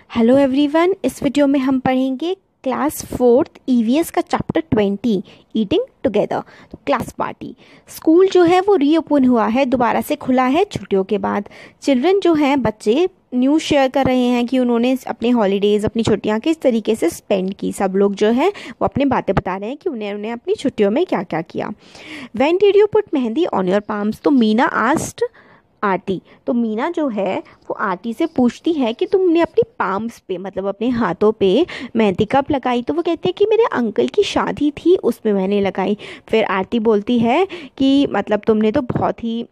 Hello everyone, इस video में हम पढ़ेंगे क्लास 4th ईवीएस का चैप्टर 20 ईटिंग टुगेदर। तो क्लास पार्टी। स्कूल जो है वो रीओपन हुआ है, दोबारा से खुला है छुट्टियों के बाद। चिल्ड्रन जो हैं, बच्चे न्यूज़ शेयर कर रहे हैं कि उन्होंने अपने हॉलीडेज़, अपनी छुट्टियां किस तरीके से स्पेंड की। सब लोग जो है वो अपनी बातें बता रहे हैं कि उन्हें अपनी छुट्टियों में क्या क्या किया। When did you put mehndi on your palms? तो मीना आस्क्ड आरती। तो मीना जो है वो आरती से पूछती है कि तुमने अपनी पाम्स पे, मतलब अपने हाथों पे मेहंदी कब लगाई? तो वो कहते हैं कि मेरे अंकल की शादी थी उसमें मैंने लगाई। फिर आरती बोलती है कि मतलब तुमने तो बहुत ही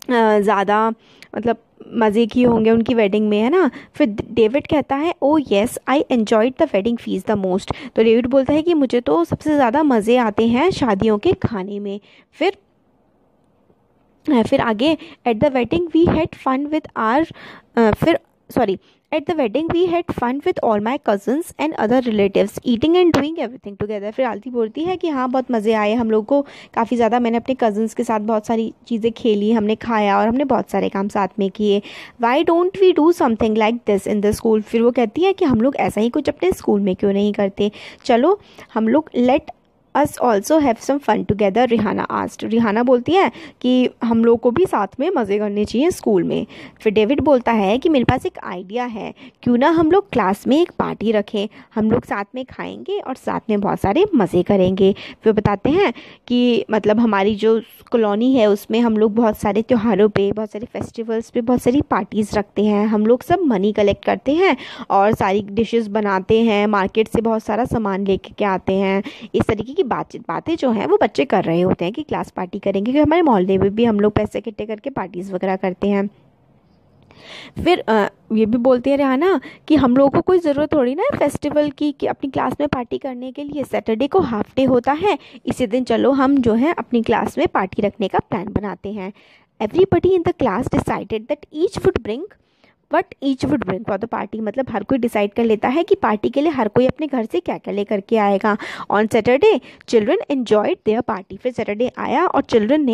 ज़्यादा मतलब मज़े किए होंगे उनकी वेडिंग में, है ना। फिर डेविड कहता है oh yes I enjoyed the wedding feast the most. तो डेविड बोलता है कि मुझे तो सबसे ज़्यादा मज़े आते हैं शादियों के खाने में। फिर आगे at the wedding we had fun with our at the wedding we had fun with all my cousins and other relatives eating and doing everything together. फिर आरती बोलती है कि हाँ, बहुत मज़े आए हम लोग को, काफ़ी ज़्यादा। मैंने अपने कजन्स के साथ बहुत सारी चीज़ें खेली, हमने खाया और हमने बहुत सारे काम साथ में किए। Why don't we do something like this in the school? फिर वो कहती है कि हम लोग ऐसा ही कुछ अपने स्कूल में क्यों नहीं करते, चलो हम लोग let us also have some fun together, Rihana asked. Rihana बोलती है कि हम लोग को भी साथ में मज़े करने चाहिए स्कूल में। फिर डेविड बोलता है कि मेरे पास एक आइडिया है, क्यों ना हम लोग क्लास में एक पार्टी रखें, हम लोग साथ में खाएंगे और साथ में बहुत सारे मज़े करेंगे। फिर बताते हैं कि मतलब हमारी जो कॉलोनी है उसमें हम लोग बहुत सारे त्योहारों पे, बहुत सारे फेस्टिवल्स पे बहुत सारी पार्टीज़ रखते हैं। हम लोग सब मनी कलेक्ट करते हैं और सारी डिशेस बनाते हैं, मार्केट से बहुत सारा सामान लेके के आते हैं। इस तरीके की बातें जो हैं वो बच्चे कर रहे होते हैं कि क्लास पार्टी करेंगे, क्योंकि हमारे मोहल्ले में भी हम लोग पैसे इकट्ठे करके पार्टीज़ वगैरह करते हैं। फिर ये भी बोलते हैं रिहाना कि हम लोगों को कोई ज़रूरत थोड़ी ना है फेस्टिवल की कि अपनी क्लास में पार्टी करने के लिए। सैटरडे को हाफ डे होता है, इसी दिन चलो हम जो है अपनी क्लास में पार्टी रखने का प्लान बनाते हैं। Everybody in the class decided that each would bring for the party. मतलब हर कोई डिसाइड कर लेता है कि पार्टी के लिए हर कोई अपने घर से क्या क्या लेकर के आएगा। On Saturday children enjoyed there party. फिर सैटरडे आया और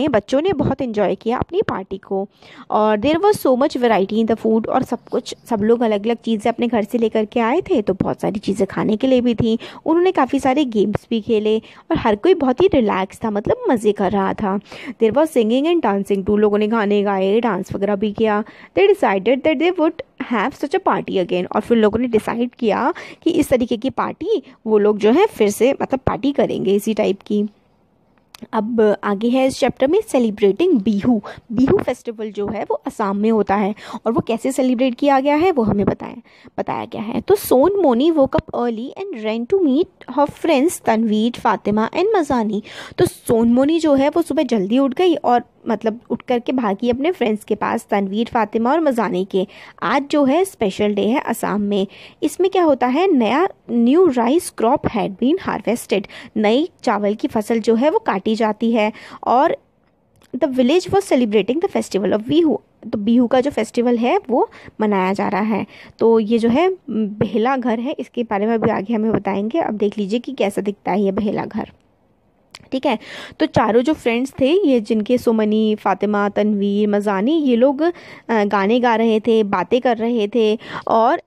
बच्चों ने बहुत इन्जॉय किया अपनी पार्टी को। और there was so much variety in the food. और सब लोग अलग अलग चीज़ें अपने घर से लेकर के आए थे, तो बहुत सारी चीज़ें खाने के लिए भी थी। उन्होंने काफ़ी सारे गेम्स भी खेले और हर कोई बहुत ही रिलैक्स था, मतलब मज़े कर रहा था। There was singing and dancing too. लोगों ने गाने गाए, डांस वगैरह भी किया। They decided that they would have such a party again. और फिर लोगों ने डिसाइड किया कि इस तरीके की पार्टी वो लोग जो है फिर से मतलब पार्टी करेंगे इसी टाइप की। अब आगे है इस चैप्टर में सेलिब्रेटिंग बिहू फेस्टिवल जो है वो असम में होता है और वो कैसे सेलिब्रेट किया गया है वो हमें बताया गया है। तो Sonmoni woke up early and ran to meet her friends Tanveer, Fatima and Majani. तो सोन मोनी जो है वो सुबह जल्दी उठ गई और मतलब उठ करके भागी अपने फ्रेंड्स के पास, तनवीर, फातिमा और मजानी के। आज जो है स्पेशल डे है असम में। इसमें क्या होता है, new rice crop had been harvested. नई चावल की फसल जो है वो काटी जाती है और the village was celebrating the festival of Bihu. तो बिहू का जो फेस्टिवल है वो मनाया जा रहा है। तो ये जो है बेहला घर है, इसके बारे में अभी आगे हमें बताएंगे। अब देख लीजिए कि कैसा दिखता है ये बेहला घर, ठीक है। तो चारों जो फ्रेंड्स थे, ये जिनके सुमनी, फातिमा, तनवीर, मजानी, ये लोग गाने गा रहे थे, बातें कर रहे थे। और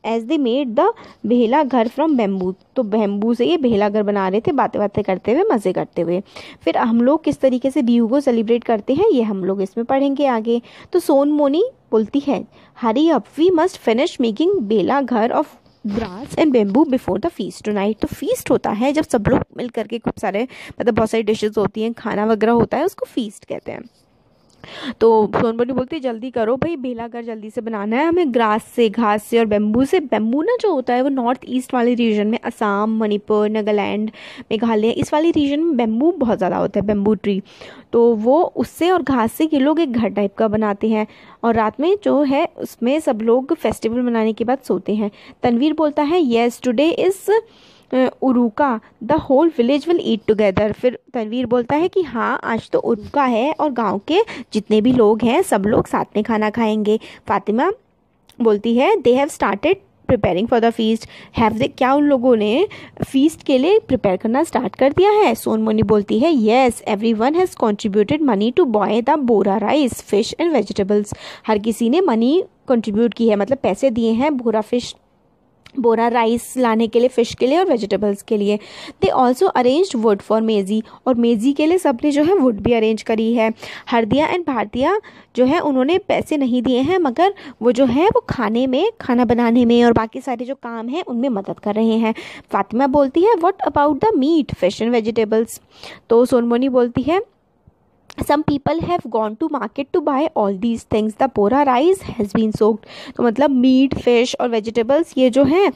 as they made the Behala घर फ्रॉम बेम्बू। तो बेम्बू से ये बेहला घर बना रहे थे, बातें करते हुए, मज़े करते हुए। फिर हम लोग किस तरीके से बिहू को सेलिब्रेट करते हैं ये हम लोग इसमें पढ़ेंगे आगे। तो सोन मोनी बोलती है, hurry up, we must finish making बेला घर of grass and bamboo before the feast tonight. तो फीस्ट होता है जब सब लोग मिल करके खूब सारे, मतलब बहुत सारी डिशेस होती हैं, खाना वगैरह होता है, उसको फीस्ट कहते हैं। तो सोनबनी बोलती है जल्दी करो भाई, बेला घर जल्दी से बनाना है हमें, घास से और बेम्बू से। बेम्बू ना जो होता है वो नॉर्थ ईस्ट वाले रीजन में, असम, मणिपुर, नागालैंड, मेघालय, इस वाले रीजन में बेम्बू बहुत ज़्यादा होता है, बेम्बू ट्री। तो वो उससे और घास से ये लोग एक घर टाइप का बनाते हैं और रात में जो है उसमें सब लोग फेस्टिवल मनाने के बाद सोते हैं। तनवीर बोलता है yes today is Uruka, the whole village will eat together. फिर तनवीर बोलता है कि हाँ, आज तो उरुका है और गांव के जितने भी लोग हैं सब लोग साथ में खाना खाएंगे। फातिमा बोलती है they have started preparing for the feast? Have they, क्या उन लोगों ने फीस्ट के लिए प्रिपेयर करना स्टार्ट कर दिया है? सोनमोनी बोलती है yes, everyone has contributed money to buy the bora rice fish and vegetables. हर किसी ने मनी कंट्रीब्यूट की है, मतलब पैसे दिए हैं बोरा राइस लाने के लिए, फिश के लिए और वेजिटेबल्स के लिए। They also arranged wood for meji, और मेज़ी के लिए सबने जो है वुड भी अरेंज करी है। हरदिया एंड भारतिया जो है उन्होंने पैसे नहीं दिए हैं, मगर वो जो है वो खाना बनाने में और बाकी सारे जो काम हैं उनमें मदद कर रहे हैं। फातिमा बोलती है what about the meat fish and vegetables? तो सोनमोनी बोलती है some people have gone to market to buy all these things, the bora rice has been soaked। तो मतलब मीट फिश और वेजिटेबल्स ये जो हैं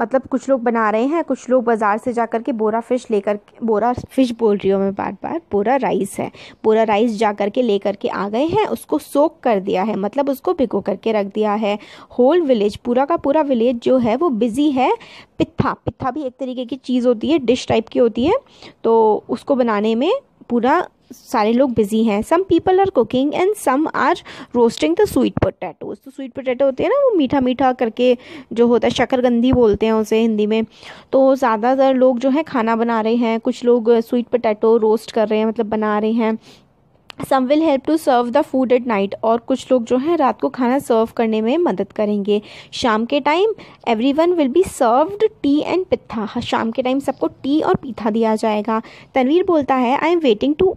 मतलब कुछ लोग बना रहे हैं, कुछ लोग बाज़ार से जाकर के बोरा फिश बोल रही हूँ मैं बार बार, बोरा राइस है, बोरा राइस जा कर के लेकर के आ गए हैं, उसको सोक कर दिया है, मतलब उसको भिगो करके रख दिया है। होल विलेज, पूरा का पूरा विलेज जो है वो बिजी है। पित्था भी एक तरीके की चीज़ होती है, डिश टाइप की होती है, तो उसको बनाने में पूरा सारे लोग बिजी हैं। Some people are cooking and some are roasting the sweet potatoes. तो स्वीट पोटैटो होते हैं ना, वो मीठा मीठा करके जो होता है, शकरकंदी बोलते हैं उसे हिंदी में। तो ज़्यादातर लोग जो है खाना बना रहे हैं, कुछ लोग स्वीट पोटैटो रोस्ट कर रहे हैं, मतलब बना रहे हैं। Some will help to serve the food at night, और कुछ लोग जो है रात को खाना सर्व करने में मदद करेंगे। शाम के time everyone will be served tea and pitha, शाम के टाइम सबको टी और पीठा दिया जाएगा। तनवीर बोलता है I am waiting to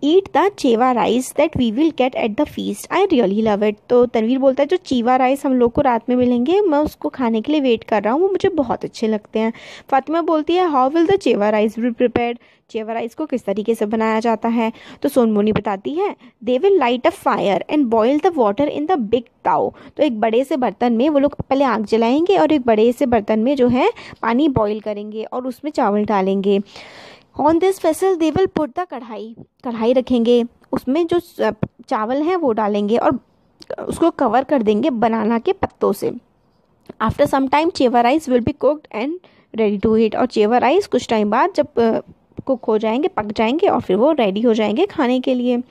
eat the chewa rice that we will get at the feast, I really love it. तो तनवीर बोलता है जो चीवा राइस हम लोग को रात में मिलेंगे, मैं उसको खाने के लिए वेट कर रहा हूँ, वो मुझे बहुत अच्छे लगते हैं। फातिमा बोलती है how will the chewa rice be prepared, chewa rice को किस तरीके से बनाया जाता है? तो सोनमोनी बताती है they will light a fire and boil the water in the big ताओ। तो एक बड़े से बर्तन में वो लोग पहले आग जलाएंगे और एक बड़े से बर्तन में जो है पानी बॉयल करेंगे और उसमें चावल डालेंगे। On this vessel they will put the कढ़ाई रखेंगे, उसमें जो चावल हैं वो डालेंगे और उसको कवर कर देंगे बनाना के पत्तों से। After some time chewa rice will be cooked and ready to eat, और चेवा राइस कुछ टाइम बाद जब कुक हो जाएंगे, पक जाएंगे और फिर वो रेडी हो जाएंगे खाने के लिए।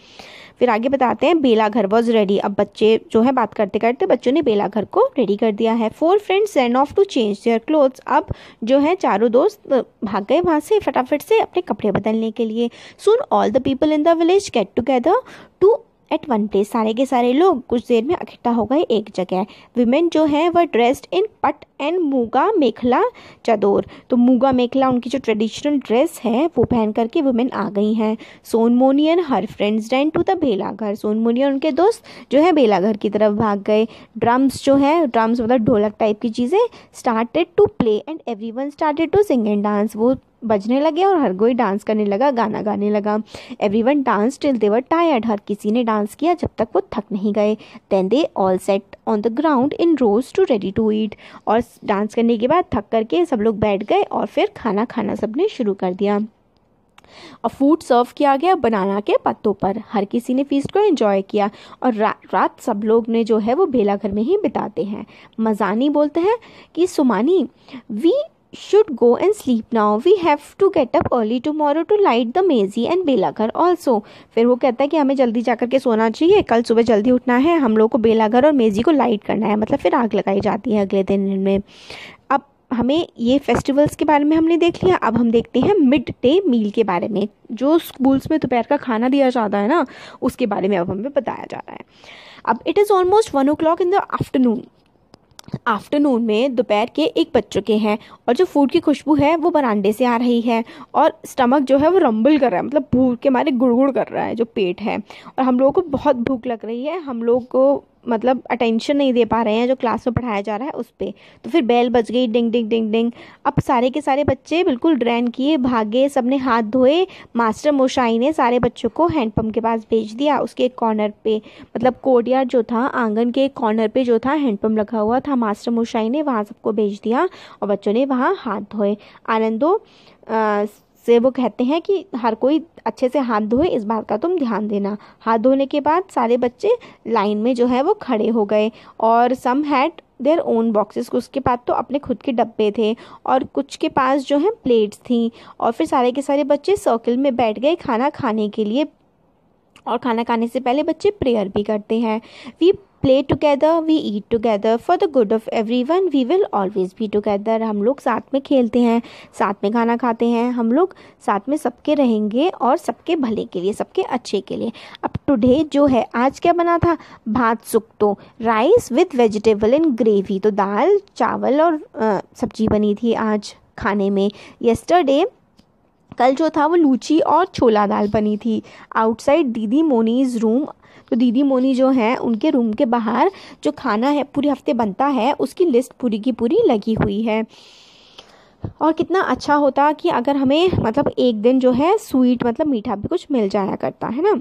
फिर आगे बताते हैं बेला घर वॉज रेडी। अब बच्चे जो है बात करते करते बच्चों ने बेला घर को रेडी कर दिया है। 4 friends ran off to change their clothes. अब जो है चारों दोस्त भाग गए वहाँ से फटाफट से अपने कपड़े बदलने के लिए। Soon all the people in the village get together to at one place. सारे के सारे लोग कुछ देर में इकट्ठा हो गए एक जगह। विमेन जो है वह ड्रेस्ड इन पट एंड मूगा मेखला चदोर। तो मूगा मेखला उनकी जो ट्रेडिशनल ड्रेस है वो पहन करके वुमेन आ गई हैं। Sonmoni and her friends ran to the Bela घर। सोनमोनी और उनके दोस्त जो है बेला घर की तरफ भाग गए। ड्रम्स जो है, ड्रम्स मतलब ढोलक टाइप की चीज़ें, started to play and everyone started to sing and dance. वो बजने लगे और हर कोई डांस करने लगा, गाना गाने लगा। Everyone dance till they were tired. हर किसी ने डांस किया जब तक वो थक नहीं गए। Then they all sat on the ground in rows to ready to eat. और डांस करने के बाद थक करके सब लोग बैठ गए और फिर खाना खाना सबने शुरू कर दिया। और फूड सर्व किया गया बनाना के पत्तों पर। हर किसी ने फीस्ट को एंजॉय किया और रात सब लोग ने जो है वो बेला घर में ही बिताते हैं। मजानी बोलते हैं कि Sumani we should go and sleep now, we have to get up early tomorrow to light the मेजी and बेलाघर also। फिर वो कहता है कि हमें जल्दी जाकर के सोना चाहिए, कल सुबह जल्दी उठना है, हम लोग को बेलाघर और मेजी को लाइट करना है, मतलब फिर आग लगाई जाती है अगले दिन में। अब हमें ये फेस्टिवल्स के बारे में हमने देख लिया, अब हम देखते हैं मिड डे मील के बारे में। जो स्कूल्स में दोपहर का खाना दिया जाता है ना, उसके बारे में अब हमें बताया जा रहा है। अब it is almost 1 o'clock in the afternoon में दोपहर के 1 बज चुके हैं और जो फूड की खुशबू है वो बरामदे से आ रही है और स्टमक जो है वो रंबल कर रहा है, मतलब भूख के मारे गुड़गुड़ कर रहा है जो पेट है। और हम लोगों को बहुत भूख लग रही है, हम लोग को मतलब अटेंशन नहीं दे पा रहे हैं जो क्लास में पढ़ाया जा रहा है उस पर। तो फिर बेल बज गई, डिंग डिंग डिंग डिंग। अब सारे के सारे बच्चे बिल्कुल ड्रैन किए, भागे, सबने हाथ धोए। मास्टर मोशाई ने सारे बच्चों को हैंडपम्प के पास भेज दिया। उसके एक कॉर्नर पे, मतलब कोर्टयार्ड जो था, आंगन के एक कॉर्नर पे जो था हैंडपम्प लगा हुआ था, मास्टर मोशाई ने वहाँ सबको भेज दिया और बच्चों ने वहाँ हाथ धोए। आनंदो से वो कहते हैं कि हर कोई अच्छे से हाथ धोए, इस बात का तुम ध्यान देना। हाथ धोने के बाद सारे बच्चे लाइन में जो है वो खड़े हो गए और सम हैड देयर ओन बॉक्सेस। उसके पास तो अपने खुद के डब्बे थे और कुछ के पास जो है प्लेट्स थी। और फिर सारे के सारे बच्चे सर्कल में बैठ गए खाना खाने के लिए। और खाना खाने से पहले बच्चे प्रेयर भी करते हैं। We play together, we eat together, for the good of everyone we will always be together. हम लोग साथ में खेलते हैं, साथ में खाना खाते हैं, हम लोग साथ में सबके रहेंगे और सबके भले के लिए, सबके अच्छे के लिए। अब टुडे जो है, आज क्या बना था, भात shukto, rice with vegetable and gravy, तो दाल चावल और सब्जी बनी थी आज खाने में। यस्टरडे, कल जो था वो लूची और छोला दाल बनी थी। आउटसाइड दीदी मोनीज रूम, तो दीदी मोनी जो है उनके रूम के बाहर जो खाना है पूरे हफ्ते बनता है उसकी लिस्ट पूरी की पूरी लगी हुई है। और कितना अच्छा होता कि अगर हमें मतलब एक दिन जो है स्वीट मतलब मीठा भी कुछ मिल जाया करता है ना।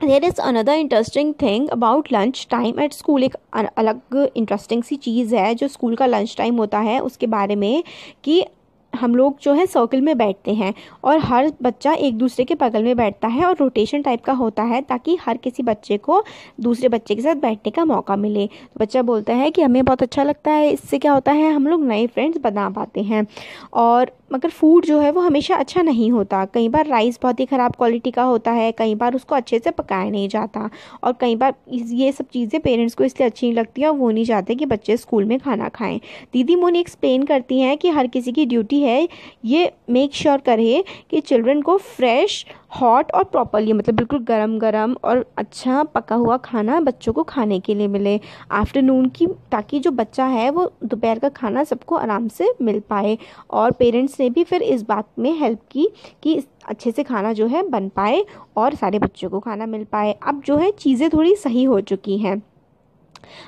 There is another interesting thing about lunch time at school. एक अलग इंटरेस्टिंग सी चीज़ है जो स्कूल का लंच टाइम होता है उसके बारे में, कि हम लोग जो है सर्कल में बैठते हैं और हर बच्चा एक दूसरे के बगल में बैठता है और रोटेशन टाइप का होता है ताकि हर किसी बच्चे को दूसरे बच्चे के साथ बैठने का मौका मिले। तो बच्चा बोलता है कि हमें बहुत अच्छा लगता है, इससे क्या होता है हम लोग नए फ्रेंड्स बना पाते हैं। और मगर फूड जो है वो हमेशा अच्छा नहीं होता, कई बार राइस बहुत ही ख़राब क्वालिटी का होता है, कई बार उसको अच्छे से पकाया नहीं जाता, और कई बार ये सब चीज़ें पेरेंट्स को इसलिए अच्छी नहीं लगती हैं और वो नहीं चाहते कि बच्चे स्कूल में खाना खाएं। दीदी मोनी एक्सप्लेन करती हैं कि हर किसी की ड्यूटी है ये मेक श्योर करे कि चिल्ड्रन को फ्रेश, हॉट और प्रॉपरली मतलब बिल्कुल गरम गरम और अच्छा पका हुआ खाना बच्चों को खाने के लिए मिले आफ्टरनून की, ताकि जो बच्चा है वो दोपहर का खाना सबको आराम से मिल पाए। और पेरेंट्स ने भी फिर इस बात में हेल्प की कि अच्छे से खाना जो है बन पाए और सारे बच्चों को खाना मिल पाए। अब जो है चीज़ें थोड़ी सही हो चुकी हैं,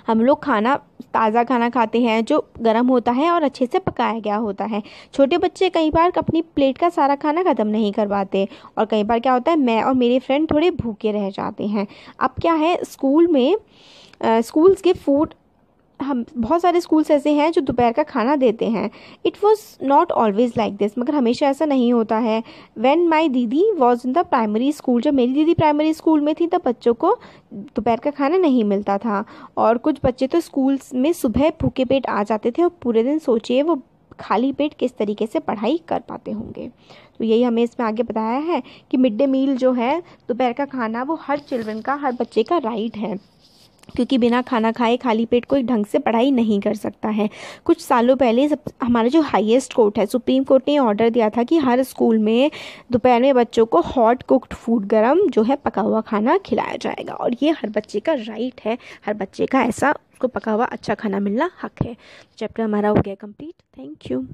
हम लोग खाना ताज़ा खाना खाते हैं जो गर्म होता है और अच्छे से पकाया गया होता है। छोटे बच्चे कई बार अपनी प्लेट का सारा खाना ख़त्म नहीं करवाते और कई बार क्या होता है मैं और मेरे फ्रेंड थोड़े भूखे रह जाते हैं। अब क्या है स्कूल में स्कूल्स के फूड, हम बहुत सारे स्कूल्स ऐसे हैं जो दोपहर का खाना देते हैं। It was not always like this, मगर हमेशा ऐसा नहीं होता है। व्हेन माई दीदी was in the primary school, जब मेरी दीदी प्राइमरी स्कूल में थी तब बच्चों को दोपहर का खाना नहीं मिलता था और कुछ बच्चे तो स्कूल्स में सुबह भूखे पेट आ जाते थे और पूरे दिन सोचिए वो खाली पेट किस तरीके से पढ़ाई कर पाते होंगे। तो यही हमें इसमें आगे बताया है कि मिड डे मील जो है दोपहर का खाना वो हर चिल्ड्रन का, हर बच्चे का राइट है, क्योंकि बिना खाना खाए खाली पेट कोई ढंग से पढ़ाई नहीं कर सकता है। कुछ सालों पहले हमारा जो हाईएस्ट कोर्ट है सुप्रीम कोर्ट ने ऑर्डर दिया था कि हर स्कूल में दोपहर में बच्चों को हॉट कुक्ड फूड, गरम जो है पका हुआ खाना खिलाया जाएगा और ये हर बच्चे का राइट है, हर बच्चे का ऐसा उसको पका हुआ अच्छा खाना मिलना हक है। चैप्टर हमारा हो गया कंप्लीट। Thank you.